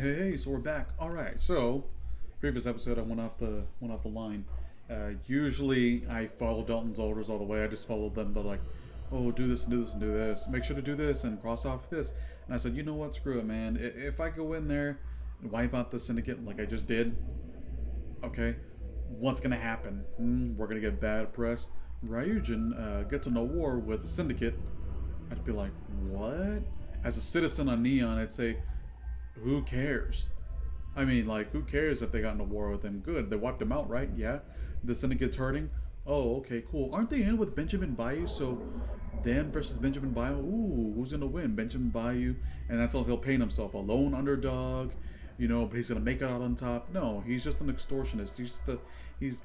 Hey, so we're back. All right. So, previous episode, I went off the line. Usually, I follow Dalton's orders all the way. I just followed them. They're like, "Oh, do this and do this and do this. Make sure to do this and cross off this." And I said, "You know what? Screw it, man. If I go in there and wipe out the syndicate like I just did, okay, what's gonna happen? We're gonna get bad press. Ryujin gets in a war with the syndicate. I'd be like, what? As a citizen on Neon, I'd say, who cares? I mean, like, who cares if they got in a war with him? Good, they wiped him out, right? Yeah. The syndicate's hurting. Oh, okay, cool. Aren't they in with Benjamin Bayou? So, them versus Benjamin Bayou. Ooh, who's gonna win? Benjamin Bayou, and that's all he'll paint himself, a lone underdog. But he's gonna make it out on top. No, he's just an extortionist. He's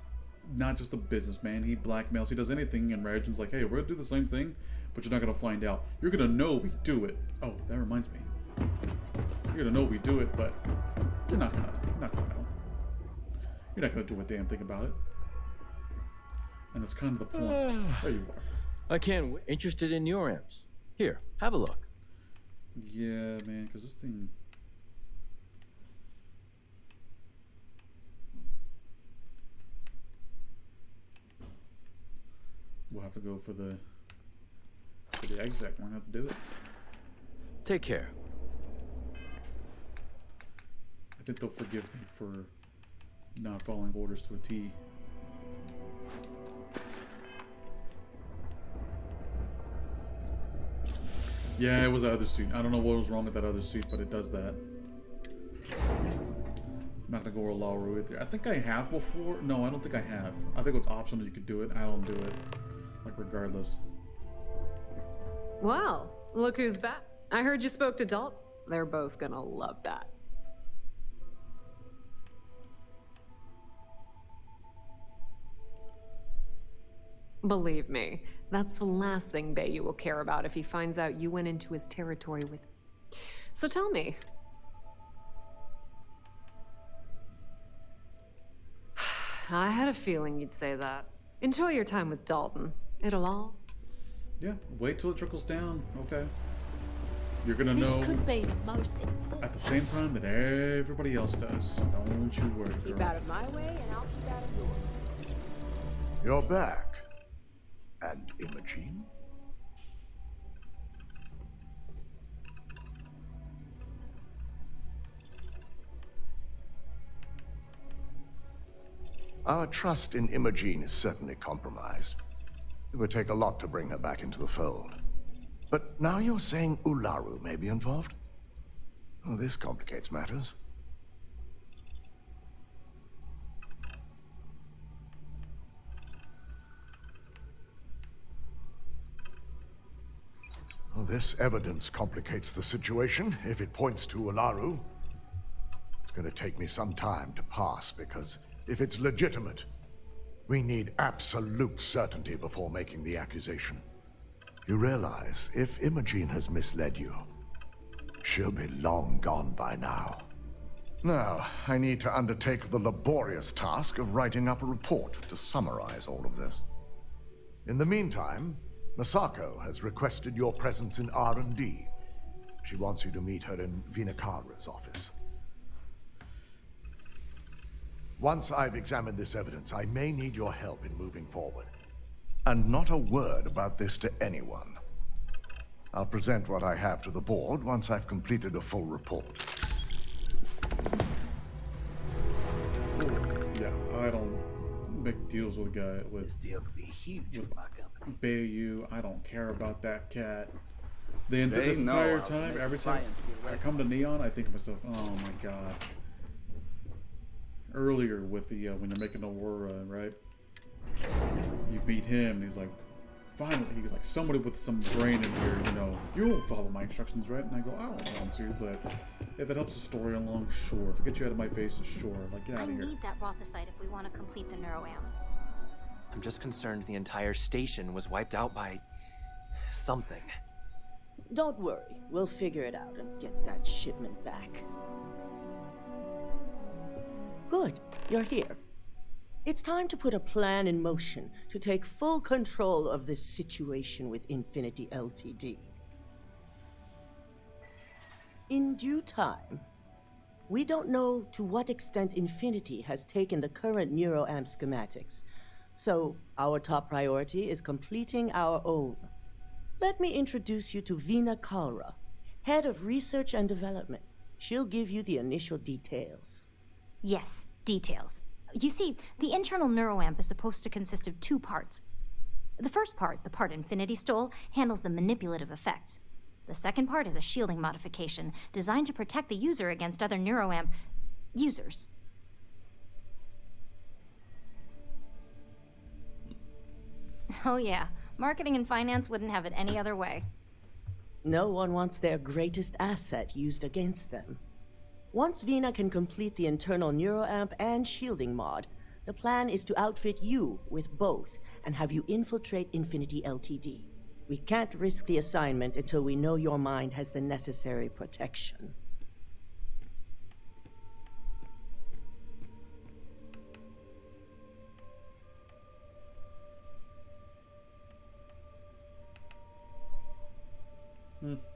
not just a businessman. He blackmails. He does anything, and Ryujin's like, hey, we're gonna do the same thing, but you're not gonna find out. You're gonna know we do it. Oh, that reminds me. You're gonna know we do it, but you're not gonna know. You're not gonna do a damn thing about it. And that's kind of the point. There you are. I can't. Interested in your amps? Here, have a look. Yeah, man, because this thing. We'll have to go for the exec. We're gonna have to do it. Take care. I think they'll forgive me for not following orders to a T. Yeah, it was the other suit. I don't know what was wrong with that other suit, but it does that. I'm not gonna go with Lauru either. I think I have before. No, I don't think I have. I think it's optional you could do it. I don't do it. Like, regardless. Well, look who's back. I heard you spoke to Dalton. They're both gonna love that. Believe me, that's the last thing Bayou will care about if he finds out you went into his territory with... So tell me. I had a feeling you'd say that. Enjoy your time with Dalton. It'll all... Yeah, wait till it trickles down. Okay. You're gonna know... This could be the most important. At the same time that everybody else does. Don't you worry, girl. Keep out of my way, and I'll keep out of yours. You're back. And Imogene? Our trust in Imogene is certainly compromised. It would take a lot to bring her back into the fold. But now you're saying Ularu may be involved? Well, this complicates matters. Well, this evidence complicates the situation if it points to Ularu. It's going to take me some time to pass because if it's legitimate, we need absolute certainty before making the accusation. You realize, if Imogene has misled you, she'll be long gone by now. Now, I need to undertake the laborious task of writing up a report to summarize all of this. In the meantime, Masako has requested your presence in R&D. She wants you to meet her in Vinakara's office. Once I've examined this evidence, I may need your help in moving forward. And not a word about this to anyone. I'll present what I have to the board once I've completed a full report. Cool. Yeah, I don't make deals with a guy with... This deal could be huge for my company. Bayou, I don't care about that cat. This They know entire I'll time, make every time science feel I right. come to Neon, I think to myself, oh my god. Earlier with the, when you're making Aurora, right? You beat him, and he's like, finally, he's like, somebody with some brain in here, you won't follow my instructions, right? And I go, I don't want to, but if it helps the story along, sure. If it gets you out of my face, sure. Like, get out of here. I need that Rothicite if we want to complete the neuroamp. I'm just concerned the entire station was wiped out by something. Don't worry, we'll figure it out and get that shipment back. Good, you're here. It's time to put a plan in motion to take full control of this situation with Infinity Ltd. In due time, We don't know to what extent Infinity has taken the current neuroamp schematics, so our top priority is completing our own. Let me introduce you to Vina Kalra, Head of Research and Development. She'll give you the initial details. Yes, details. You see, the internal neuroamp is supposed to consist of two parts. The first part, the part Infinity stole, handles the manipulative effects. The second part is a shielding modification designed to protect the user against other neuroamp users. Oh yeah, marketing and finance wouldn't have it any other way. No one wants their greatest asset used against them. Once Vina can complete the internal neuroamp and shielding mod, the plan is to outfit you with both and have you infiltrate Infinity Ltd. We can't risk the assignment until we know your mind has the necessary protection.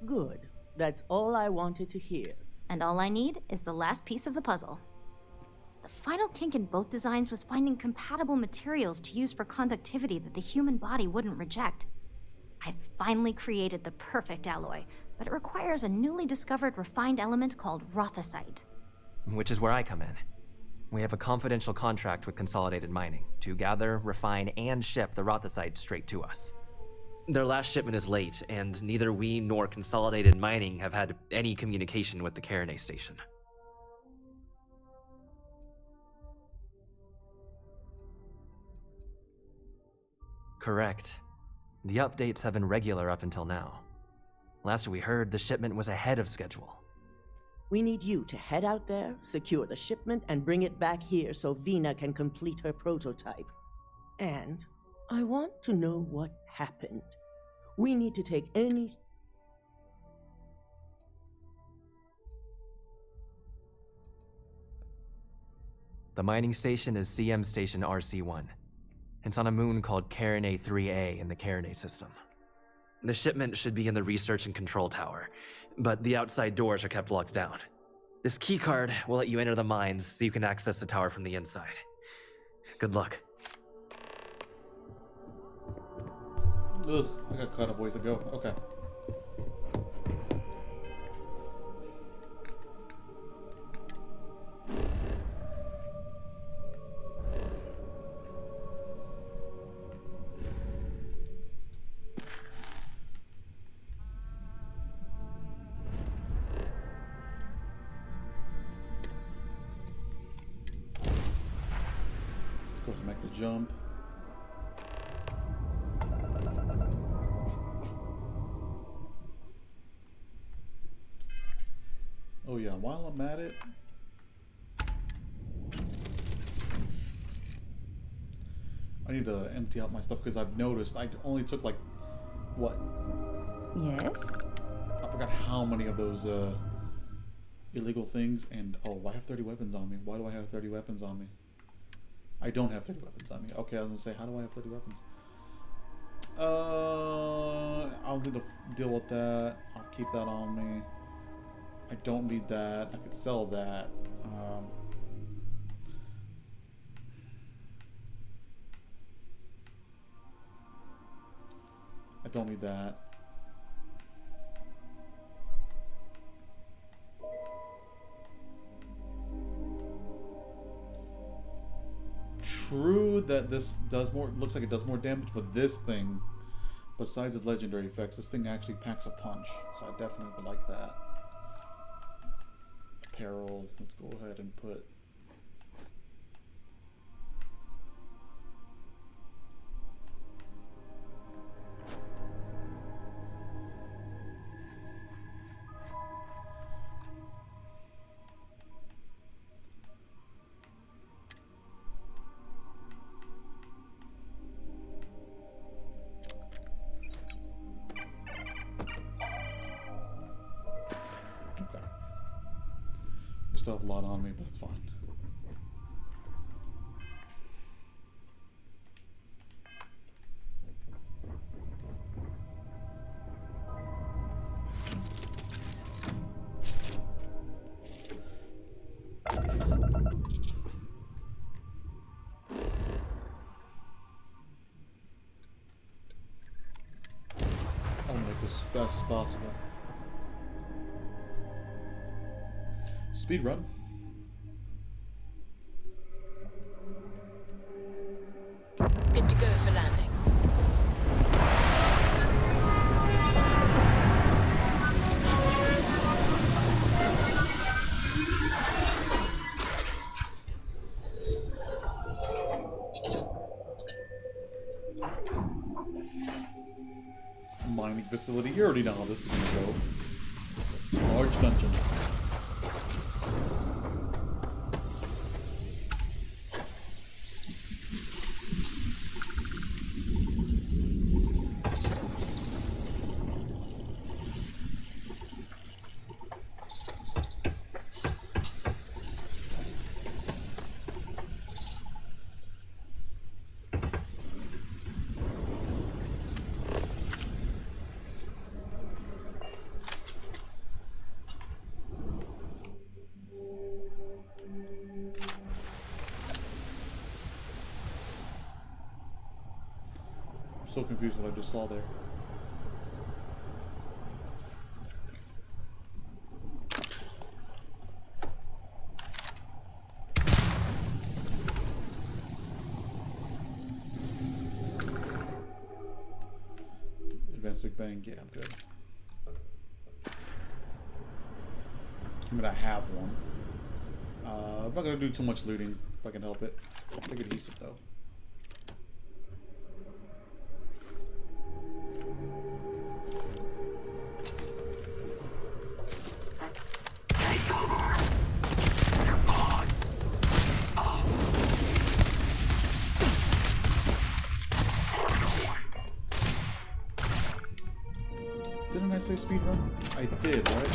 Good. That's all I wanted to hear. And all I need is the last piece of the puzzle. The final kink in both designs was finding compatible materials to use for conductivity that the human body wouldn't reject. I've finally created the perfect alloy, but it requires a newly discovered refined element called rothosite. Which is where I come in. We have a confidential contract with Consolidated Mining to gather, refine, and ship the rothosite straight to us. Their last shipment is late, and neither we nor Consolidated Mining have had any communication with the Carinae station. Correct. The updates have been regular up until now. Last we heard, the shipment was ahead of schedule. We need you to head out there, secure the shipment, and bring it back here so Vina can complete her prototype. And I want to know what happened. We need to take any... The mining station is CM Station RC-1. It's on a moon called Carinae 3A in the Carinae system. The shipment should be in the research and control tower, but the outside doors are kept locked down. This keycard will let you enter the mines so you can access the tower from the inside. Good luck. Ugh, I got caught up ways ago. Okay. Let's go ahead and make the jump. Oh yeah, while I'm at it, I need to empty out my stuff because I've noticed I only took like, what? Yes? I forgot how many of those illegal things, and oh, I have 30 weapons on me. Why do I have 30 weapons on me? I don't have 30 weapons on me. Okay, I was gonna say, how do I have 30 weapons? I'll need to deal with that. I'll keep that on me. I don't need that. I could sell that. I don't need that. True that this does more, looks like it does more damage, but this thing, besides its legendary effects, this thing actually packs a punch. So I definitely would like that. Apparel, let's go ahead and put... Still have a lot on me, but it's fine. fast as possible. Speed run. Good to go for landing. Mining facility. You already know how this is gonna go. Large dungeon. So confused what I just saw there. Advanced Big Bang, yeah, I'm good. I mean, I have one. I'm not gonna do too much looting if I can help it. I'll take adhesive though. Didn't I say speed run? I did, right?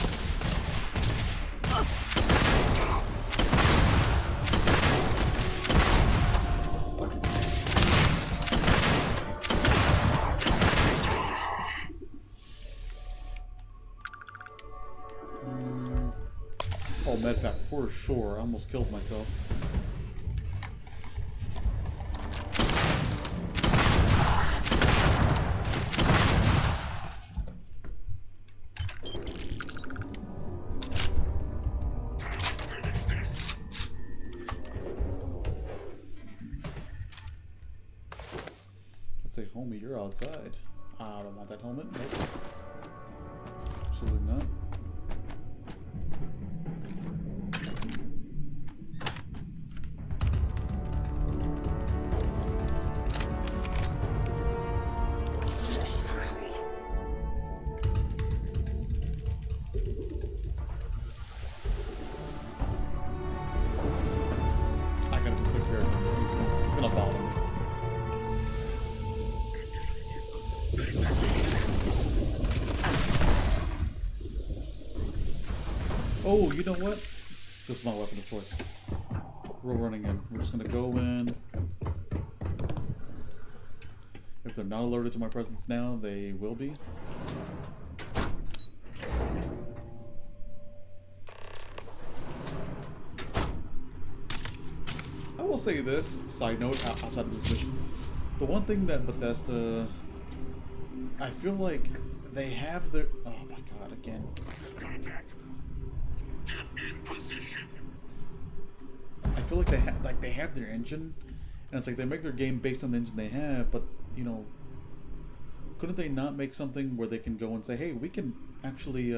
Oh, medpack for sure. I almost killed myself. Let's say, homie, you're outside. I don't want that helmet. Nope. Absolutely not. I gotta take care of him. It's gonna bother me. Oh, you know what? This is my weapon of choice. We're running in. We're just gonna go in. If they're not alerted to my presence now, they will be. I will say this, side note, outside of this mission. The one thing that Bethesda, I feel like they have their, oh my god, again. Contact. Get in position. I feel like they have their engine, and it's like they make their game based on the engine they have, but you know, couldn't they not make something where they can go and say, hey, we can actually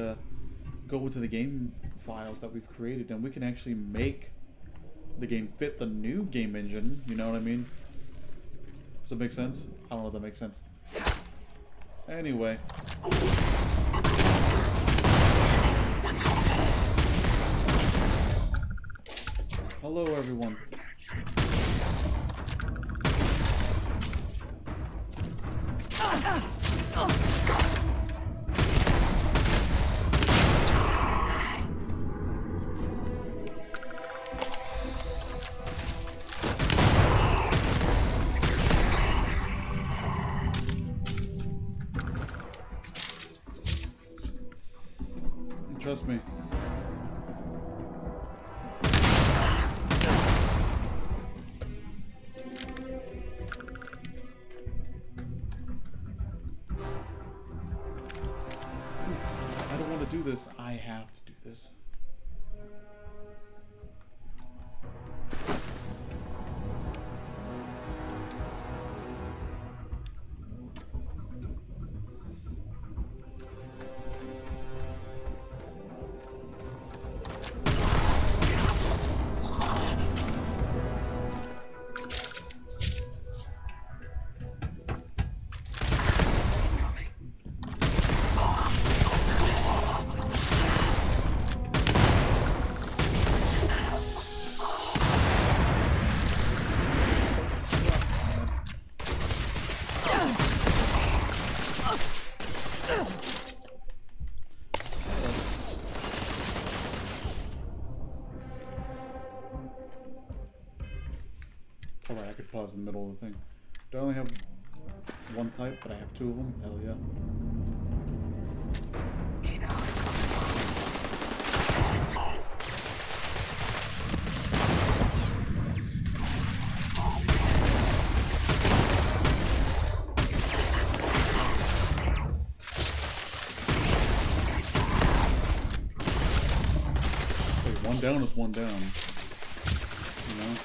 go into the game files that we've created and we can actually make the game fit the new game engine, you know what I mean? Does that make sense? I don't know if that makes sense. Anyway. Hello, everyone. Trust me. this. I have to do this. Alright, I could pause in the middle of the thing. Do I only have one type, but I have two of them? Hell yeah. Wait, one down is one down. You know?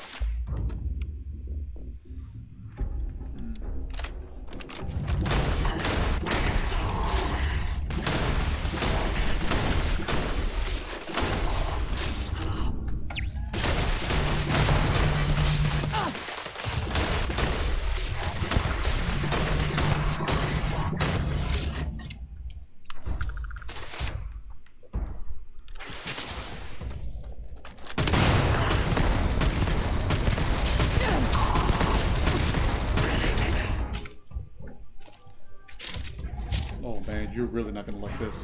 Oh man, you're really not gonna like this.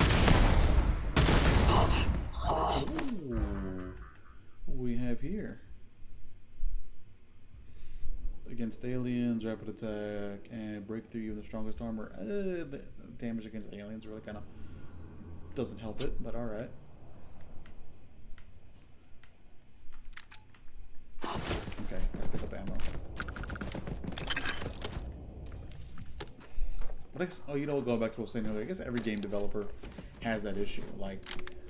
Ooh. What we have here? Against aliens, rapid attack, and breakthrough even the strongest armor. The damage against aliens really kind of doesn't help it, but alright. Okay, gotta pick up ammo. But I guess, oh, you know, going back to what I was saying earlier, I guess every game developer has that issue. Like,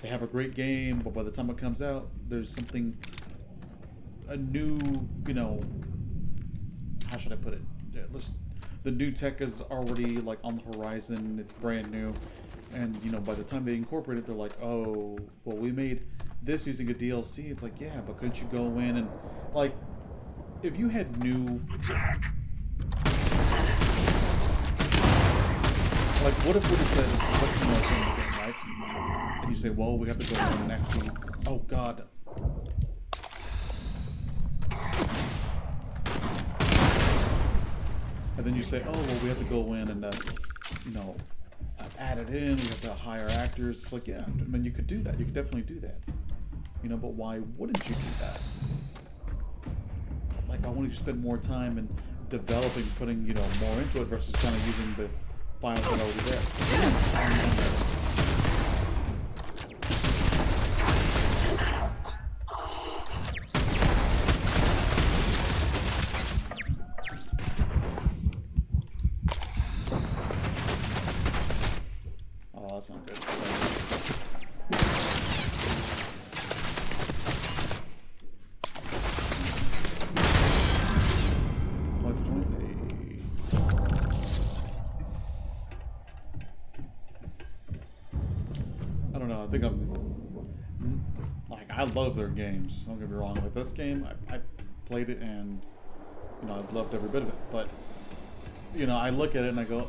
they have a great game, but by the time it comes out, there's something, a new, you know, how should I put it? The new tech is already, like, on the horizon, it's brand new, and, you know, by the time they incorporate it, they're like, oh, well, we made this using a DLC. It's like, yeah, but couldn't you go in and, like, if you had new... Attack. Like, what if we just said, what's the most in the game, right? And you say, well, we have to go in and actually... Oh, God. And then you say, oh, well, we have to go in and, you know, add it in. We have to hire actors. It's like, yeah, I mean, you could do that. You could definitely do that. You know, but why wouldn't you do that? Like, why wouldn't you spend more time in developing, putting, you know, more into it versus kind of using the files that are already there? Oh, that's not good. 20. I don't know. I think I'm like, I love their games. Don't get me wrong. Like this game, I played it and, you know, I've loved every bit of it. But, you know, I look at it and I go,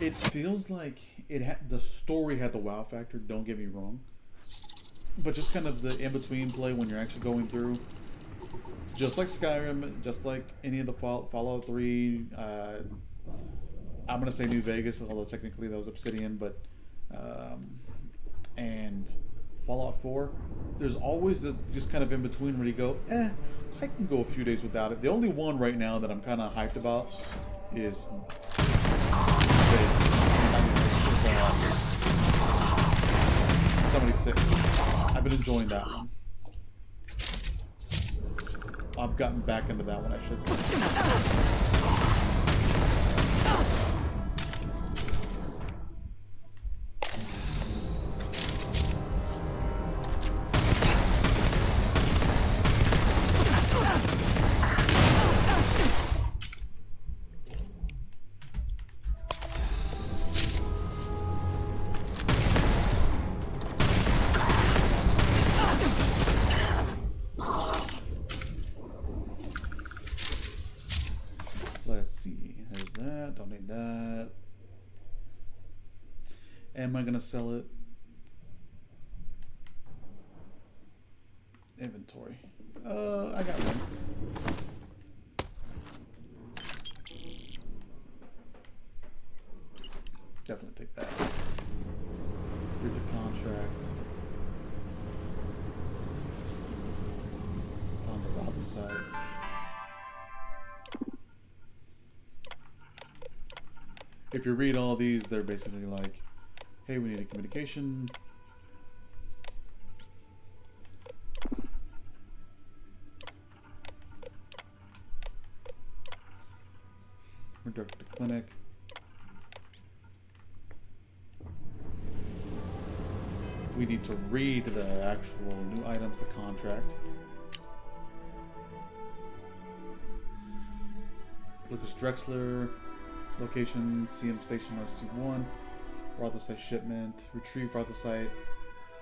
it feels like the story had the wow factor. Don't get me wrong. But just kind of the in-between play when you're actually going through, just like Skyrim, just like any of the Fallout 3. I'm gonna say New Vegas, although technically that was Obsidian, but and Fallout 4. There's always just kind of in between where you go, I can go a few days without it. The only one right now that I'm kind of hyped about is Vegas. 76. I've been enjoying that one. I've gotten back into that one, I should say. Am I gonna sell it? Inventory. I got one. Definitely take that. Read the contract. Found the Rather site. If you read all these, they're basically like, hey, we need a communication. Redirect the clinic. We need to read the actual new items, the contract. Lucas Drexler, location CM Station RC1, Rather Site shipment, retrieve Rather Site,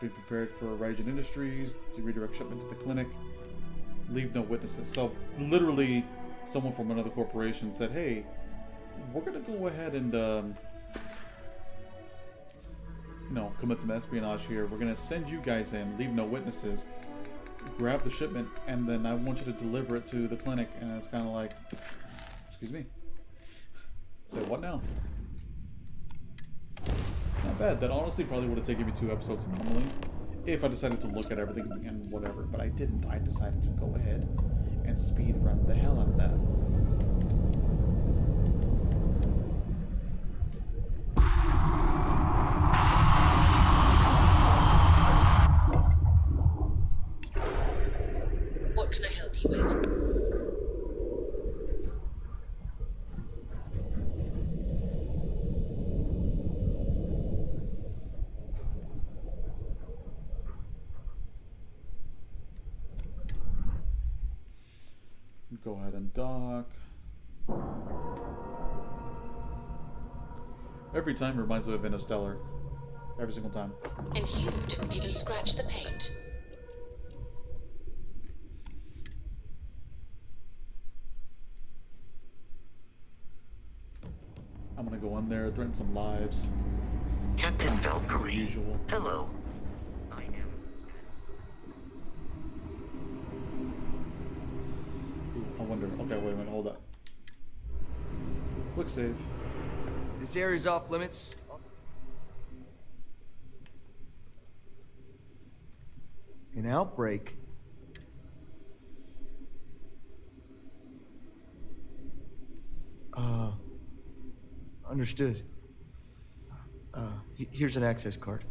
be prepared for Ryujin Industries to redirect shipment to the clinic, leave no witnesses. So literally, someone from another corporation said, hey, we're gonna go ahead and you know, commit some espionage here. We're gonna send you guys in, leave no witnesses, grab the shipment, and then I want you to deliver it to the clinic. And it's kind of like, excuse me. Say what now? Not bad. That honestly probably would have taken me 2 episodes normally, if I decided to look at everything and whatever. But I didn't. I decided to go ahead and speed run the hell out of that. What can I help you with? Go ahead and dock. Every time reminds me of Interstellar. Every single time. And you didn't even scratch the paint. I'm gonna go in there, threaten some lives. Captain Valkyrie. Usual. Hello. I am. Ooh, I wonder. Okay, wait a minute. Hold up. Quick save. This area's off limits. An outbreak. Understood. Here's an access card.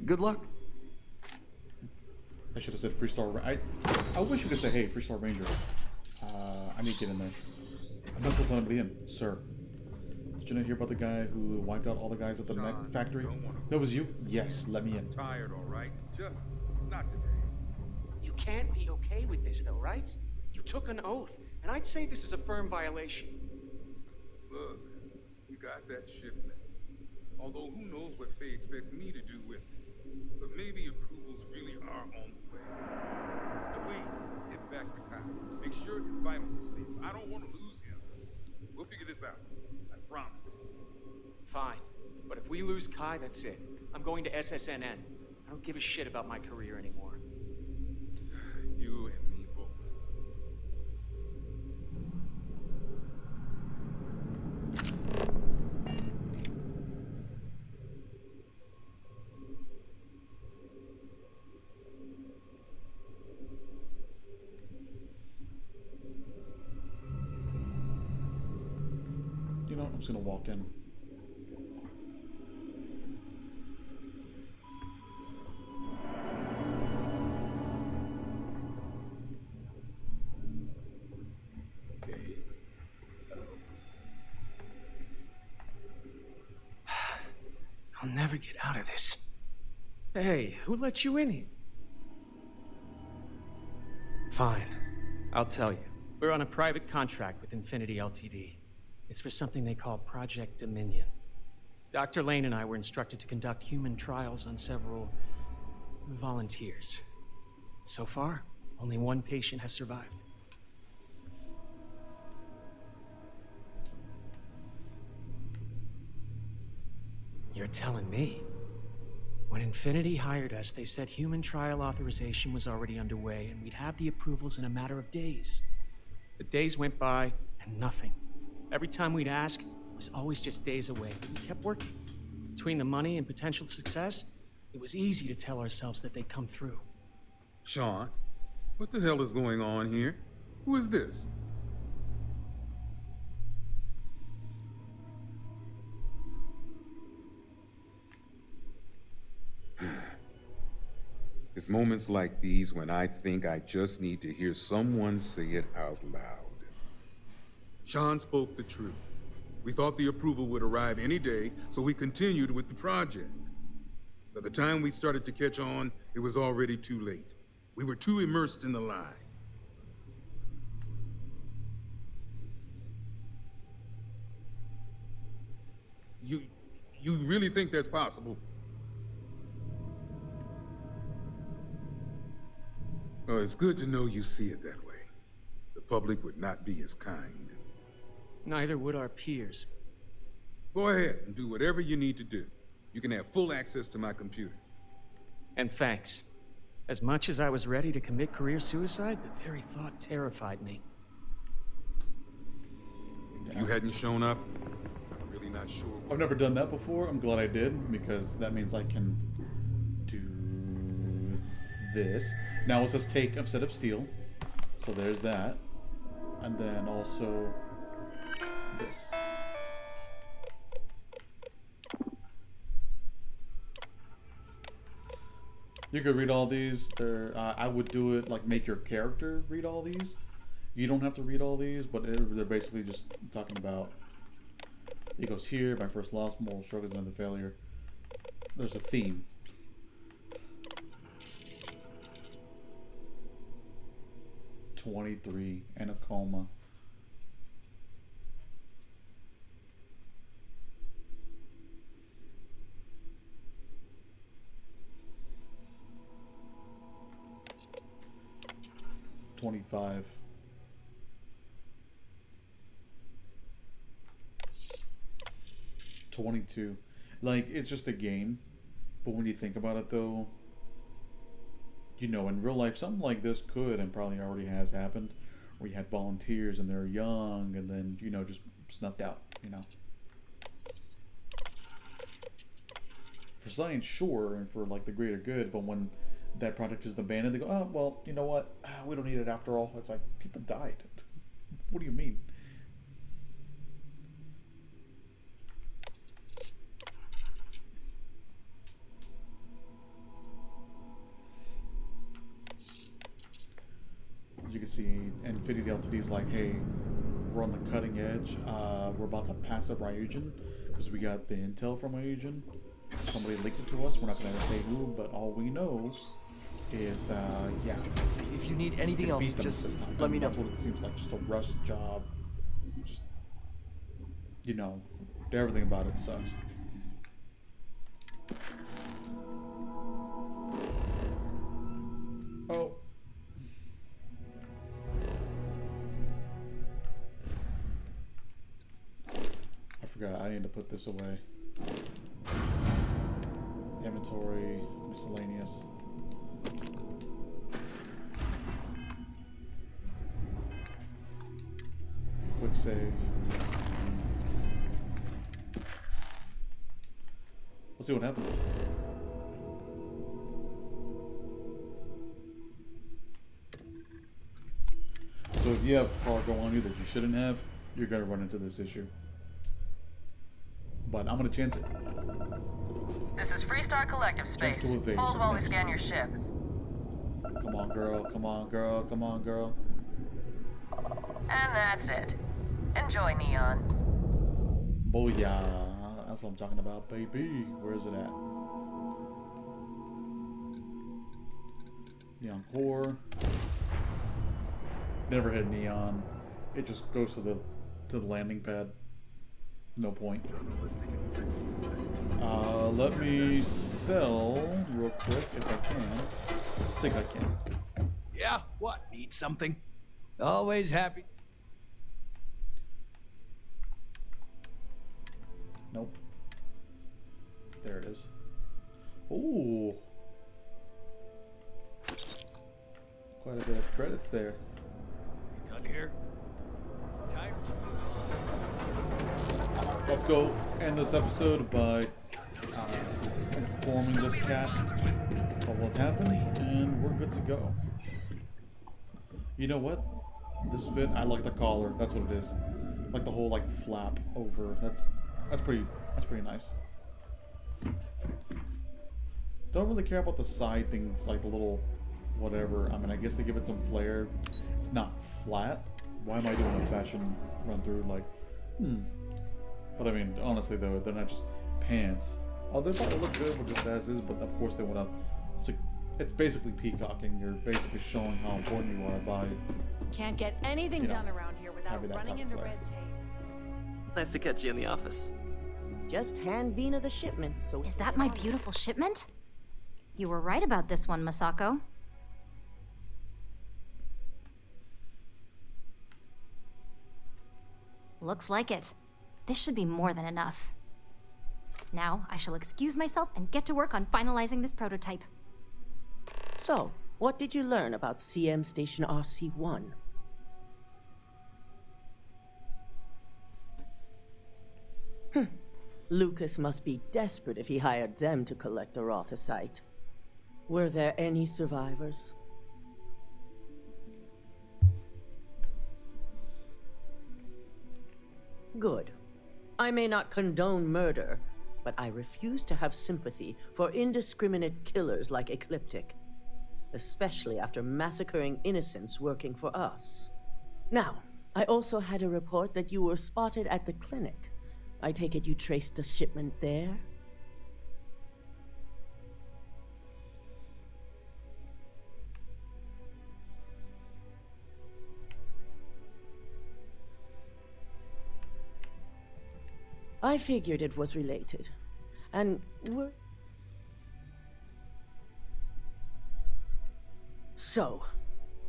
Good luck. I should have said Freestar. I wish you could say, hey, Freestar Ranger. I need to get in there. I'm not going to let anybody in, sir. Did you not hear about the guy who wiped out all the guys at the mech factory? That was you? Yes, let me in. I'm tired, all right? Just not today. You can't be okay with this, though, right? You took an oath, and I'd say this is a firm violation. Look, we got that shipment. Although who knows what Faye expects me to do with it. But maybe approvals really are on the way. Now please, get back to Kyle. Make sure his vitals are stable. I don't want to lose him. We'll figure this out. I promise. Fine. But if we lose Kai, that's it. I'm going to SSNN. I don't give a shit about my career anymore. You and me both. You know what? I'm just going to walk in. I'll never get out of this. Hey, who let you in here? Fine. I'll tell you. We're on a private contract with Infinity Ltd. It's for something they call Project Dominion. Dr. Lane and I were instructed to conduct human trials on several volunteers. So far, only 1 patient has survived. You're You're telling me. When Infinity hired us, they said human trial authorization was already underway and we'd have the approvals in a matter of days. The days went by and nothing. Every time we'd ask, it was always just days away, but we kept working. Between the money and potential success, it was easy to tell ourselves that they'd come through. Sean, what the hell is going on here? Who is this? It's moments like these when I think I just need to hear someone say it out loud. Sean spoke the truth. We thought the approval would arrive any day, so we continued with the project. By the time we started to catch on, it was already too late. We were too immersed in the lie. You really think that's possible? Well, it's good to know you see it that way. The public would not be as kind. Neither would our peers. Go ahead and do whatever you need to do. You can have full access to my computer. And thanks. As much as I was ready to commit career suicide, the very thought terrified me. If you hadn't shown up, I'm really not sure. I've never done that before. I'm glad I did, because that means I can do this. Now it says take a set of steel. So there's that. And then also this. You could read all these. I would do it like make your character read all these. You don't have to read all these, but they're basically just talking about. It goes here. My first loss, moral struggles, another failure. There's a theme. "23 and a coma." "25. "22. Like, it's just a game. But when you think about it, though, you know, in real life, something like this could and probably already has happened, where you had volunteers and they're young and then, you know, just snuffed out, you know. For science, sure, and for, like, the greater good, but when that project is abandoned, they go, oh, well, you know what? We don't need it after all. It's like, people died. What do you mean? You can see Infinity LTD's like, hey, we're on the cutting edge. We're about to pass up Ryujin because we got the intel from Ryujin. Somebody leaked it to us. We're not going to say who, but all we know is, yeah. If you need anything else, just let me know. That's what it seems like, just a rush job. Just, you know, everything about it sucks. Oh. I forgot, I need to put this away. Inventory, miscellaneous. Quick save. Let's see what happens. So if you have cargo on you that you shouldn't have, you're gonna run into this issue. But I'm gonna chance it. This is Freestar Collective Space. Hold while we scan your ship. Come on, girl. Come on, girl. Come on, girl. And that's it. Enjoy, Neon. Booyah. That's what I'm talking about, baby. Where is it at? Neon core. Never hit neon. It just goes to the landing pad. No point. Let me sell real quick if I can. I think I can. Yeah, what? Need something? Always happy. Nope. There it is. Ooh. Quite a bit of credits there. Done here. Time to Let's go end this episode by informing this cat of what happened, and we're good to go. You know what? This fit, I like the collar. That's what it is. Like the whole like flap over. That's pretty nice. Don't really care about the side things, like the little whatever. I mean, I guess they give it some flair. It's not flat. Why am I doing a fashion run through? Like, But I mean, honestly though, they're not just pants. Oh, they probably look good with just as is, but of course they want to. It's basically peacocking. You're basically showing how important you are by. Can't get anything done around here without running into red tape. Nice to catch you in the office. Just hand Vina the shipment, so... Is that my beautiful shipment? You were right about this one, Masako. Looks like it. This should be more than enough. Now, I shall excuse myself and get to work on finalizing this prototype. So, what did you learn about CM Station RC-1? Lucas must be desperate if he hired them to collect the Rothosite. Were there any survivors? Good. I may not condone murder, but I refuse to have sympathy for indiscriminate killers like Ecliptic, especially after massacring innocents working for us. Now, I also had a report that you were spotted at the clinic. I take it you traced the shipment there? I figured it was related. And we're... So,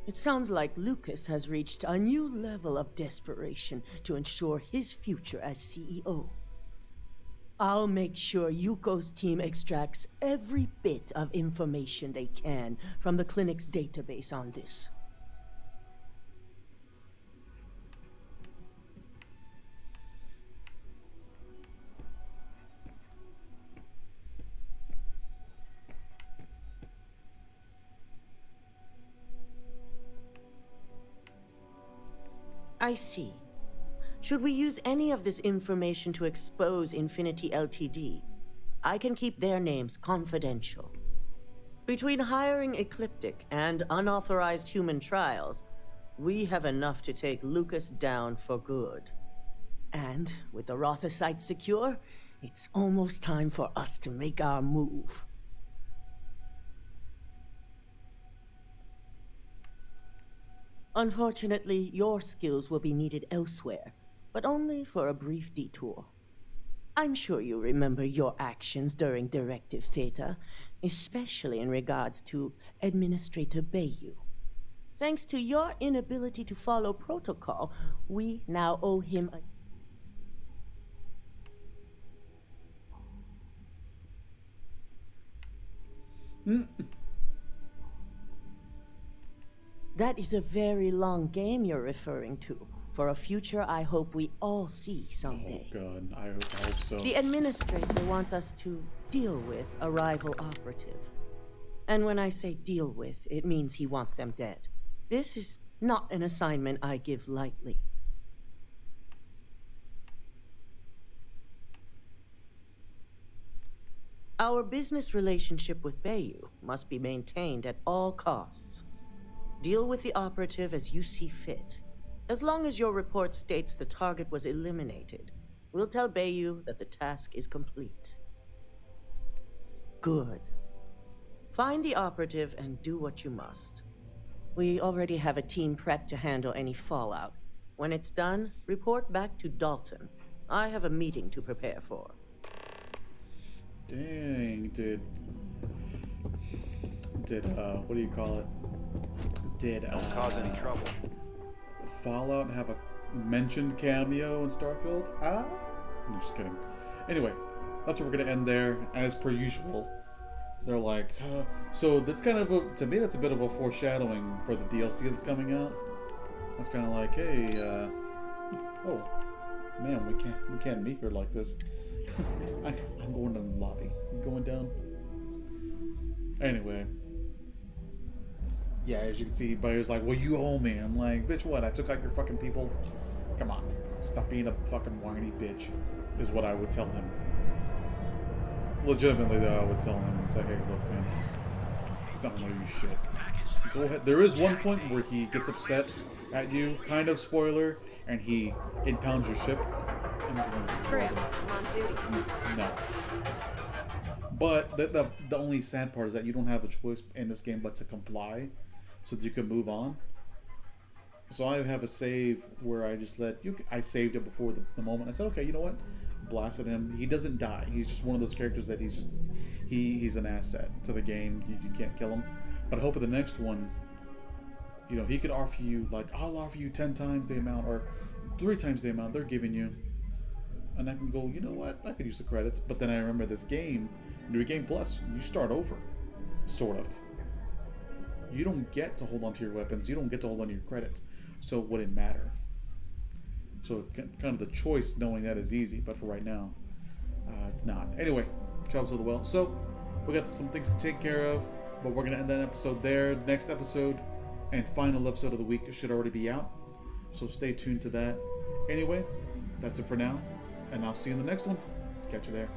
it sounds like Lucas has reached a new level of desperation to ensure his future as CEO. I'll make sure Yuko's team extracts every bit of information they can from the clinic's database on this. I see. Should we use any of this information to expose Infinity Ltd? I can keep their names confidential. Between hiring Ecliptic and unauthorized human trials, we have enough to take Lucas down for good. And with the Rothosite secure, it's almost time for us to make our move. Unfortunately, your skills will be needed elsewhere, but only for a brief detour. I'm sure you remember your actions during Directive Theta, especially in regards to Administrator Bayu. Thanks to your inability to follow protocol, we now owe him a... That is a very long game you're referring to, for a future I hope we all see someday. Oh god, I hope so. The administrator wants us to deal with a rival operative. And when I say deal with, it means he wants them dead. This is not an assignment I give lightly. Our business relationship with Bayu must be maintained at all costs. Deal with the operative as you see fit. As long as your report states the target was eliminated, we'll tell Bayu that the task is complete. Good. Find the operative and do what you must. We already have a team prepped to handle any fallout. When it's done, report back to Dalton. I have a meeting to prepare for. Dang, did what do you call it? Did don't cause any trouble. Fallout have a mentioned cameo in Starfield? I'm just kidding. Anyway, that's where we're gonna end there, as per usual. They're like, so that's kind of to me, that's a bit of a foreshadowing for the DLC that's coming out. That's kind of like, hey, oh man, we can't meet her like this. I'm going down the lobby. You going down? Anyway, yeah, as you can see, Bayer's like, well, you owe me. I'm like, bitch, what? I took out your fucking people. Come on, stop being a fucking whiny bitch, is what I would tell him. Legitimately, though, I would tell him and say, hey, look, man, I don't know you shit. Go ahead. There is one point where he gets upset at you, kind of spoiler, and he impounds your ship. Screw it. I'm on duty. No. But the only sad part is that you don't have a choice in this game but to comply so that you can move on. So I have a save where I just I saved it before the moment. I said, okay, you know what? Blasted him. He doesn't die. He's just one of those characters that he's an asset to the game. You can't kill him. But I hope in the next one, you know, he could offer you, like, I'll offer you 10 times the amount or 3 times the amount they're giving you. And I can go, you know what? I could use the credits. But then I remember this game, New Game Plus, you start over. Sort of. You don't get to hold on to your weapons. You don't get to hold on to your credits. So it wouldn't matter. So kind of the choice knowing that is easy. But for right now, it's not. Anyway, travels of the well. So we got some things to take care of. But we're going to end that episode there. Next episode and final episode of the week should already be out. So stay tuned to that. Anyway, that's it for now. And I'll see you in the next one. Catch you there.